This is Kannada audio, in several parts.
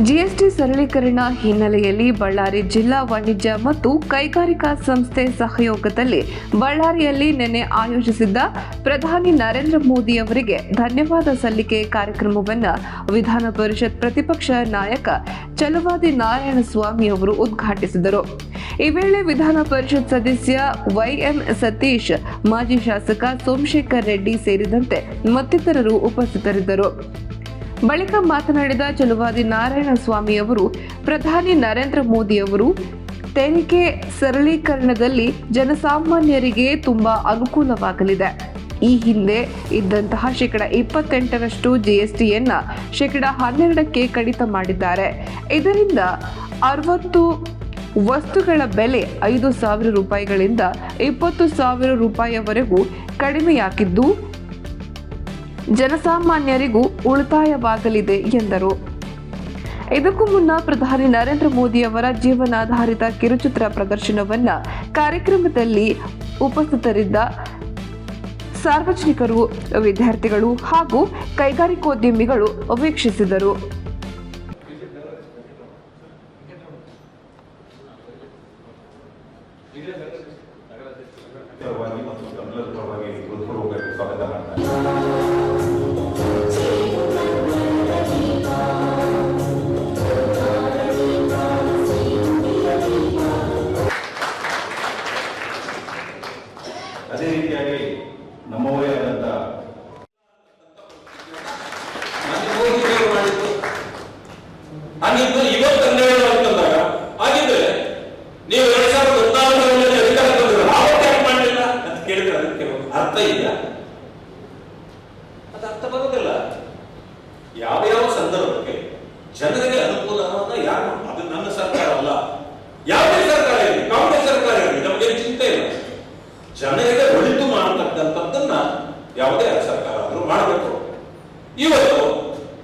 ಜಿಎಸ್ಟಿ ಸರಳೀಕರಣ ಹಿನ್ನೆಲೆಯಲ್ಲಿ ಬಳ್ಳಾರಿ ಜಿಲ್ಲಾ ವಾಣಿಜ್ಯ ಮತ್ತು ಕೈಗಾರಿಕಾ ಸಂಸ್ಥೆ ಸಹಯೋಗದಲ್ಲಿ ಬಳ್ಳಾರಿಯಲ್ಲಿ ನಿನ್ನೆ ಆಯೋಜಿಸಿದ್ದ ಪ್ರಧಾನಿ ನರೇಂದ್ರ ಮೋದಿ ಅವರಿಗೆ ಧನ್ಯವಾದ ಸಲ್ಲಿಕೆ ಕಾರ್ಯಕ್ರಮವನ್ನು ವಿಧಾನ ಪರಿಷತ್ ಪ್ರತಿಪಕ್ಷ ನಾಯಕ ಚಲುವಾದಿ ನಾರಾಯಣಸ್ವಾಮಿ ಅವರು ಉದ್ಘಾಟಿಸಿದರು. ಈ ವೇಳೆ ವಿಧಾನ ಪರಿಷತ್ ಸದಸ್ಯ ವೈಎಂ ಸತೀಶ್, ಮಾಜಿ ಶಾಸಕ ಸೋಮಶೇಖರ್ ರೆಡ್ಡಿ ಸೇರಿದಂತೆ ಮತ್ತಿತರರು ಉಪಸ್ಥಿತರಿದ್ದರು. ಬಳಿಕ ಮಾತನಾಡಿದ ಚಲುವಾದಿ ನಾರಾಯಣಸ್ವಾಮಿ ಅವರು, ಪ್ರಧಾನಿ ನರೇಂದ್ರ ಮೋದಿ ಅವರು ತೆರಿಗೆ ಸರಳೀಕರಣದಲ್ಲಿ ಜನಸಾಮಾನ್ಯರಿಗೆ ತುಂಬಾ ಅನುಕೂಲವಾಗಲಿದೆ. ಈ ಹಿಂದೆ ಇದ್ದಂತಹ 28% ಜಿಎಸ್ಟಿಯನ್ನ 12% ಕಡಿತ ಮಾಡಿದ್ದಾರೆ. ಇದರಿಂದ 60 ವಸ್ತುಗಳ ಬೆಲೆ 5,000 ರೂಪಾಯಿಗಳಿಂದ 20,000 ರೂಪಾಯಿವರೆಗೂ ಕಡಿಮೆಯಾಗಿದ್ದು ಜನಸಾಮಾನ್ಯರಿಗೂ ಉಳಿತಾಯವಾಗಲಿದೆ ಎಂದರು. ಇದಕ್ಕೂ ಮುನ್ನ ಪ್ರಧಾನಿ ನರೇಂದ್ರ ಮೋದಿ ಅವರ ಜೀವನಾಧಾರಿತ ಕಿರುಚಿತ್ರ ಪ್ರದರ್ಶನವನ್ನ ಕಾರ್ಯಕ್ರಮದಲ್ಲಿ ಉಪಸ್ಥಿತರಿದ್ದ ಸಾರ್ವಜನಿಕರು, ವಿದ್ಯಾರ್ಥಿಗಳು ಹಾಗೂ ಕೈಗಾರಿಕೋದ್ಯಮಿಗಳು ವೀಕ್ಷಿಸಿದರು. ಅದೇ ರೀತಿಯಾಗಿ ನಮ್ಮವರೇ ಆದಂತ ಹಾಗಿದ್ದು ಇವತ್ತು ಅಂತಂದಾಗ ಹಾಗಿದ್ರೆ ನೀವು 2014 ಅಧಿಕಾರ ತಂದ್ರೆ ಆವತ್ತು ಯಾಕೆ ಮಾಡಲಿಲ್ಲ ಅಂತ ಕೇಳಿದ್ರೆ ಅದಕ್ಕೆ ಅರ್ಥ ಇದೆಯಾ? ಅದು ಅರ್ಥ ಬರೋದಿಲ್ಲ. ಯಾವ ಸಂದರ್ಭಕ್ಕೆ ಜನರಿಗೆ ಅನುಕೂಲವಾದ ಯಾರು, ಅದು ನನ್ನ ಸರ್ಕಾರ ಅಲ್ಲ, ಯಾವುದೇ ಸರ್ಕಾರ ಇರಲಿ, ಕಾಂಗ್ರೆಸ್ ಸರ್ಕಾರ ಇರಲಿ, ನಮಗೆ ಚಿಂತೆ ಇಲ್ಲ. ಜನರಿಗೆ ಒಳಿತು ಮಾಡತಕ್ಕಂಥದ್ದನ್ನ ಯಾವುದೇ ಸರ್ಕಾರ ಆದರೂ ಮಾಡಬೇಕು. ಇವತ್ತು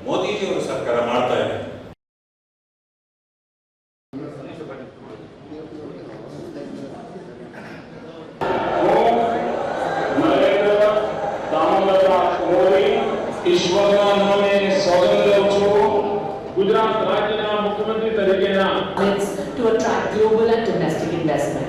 ಮೋದಿಜಿಯವರ ಸರ್ಕಾರ ಮಾಡ್ತಾ ಇದೆ. ગુજરાત રાજ્યના મુખ્યમંત્રી તરીકેના to attract global and domestic investment.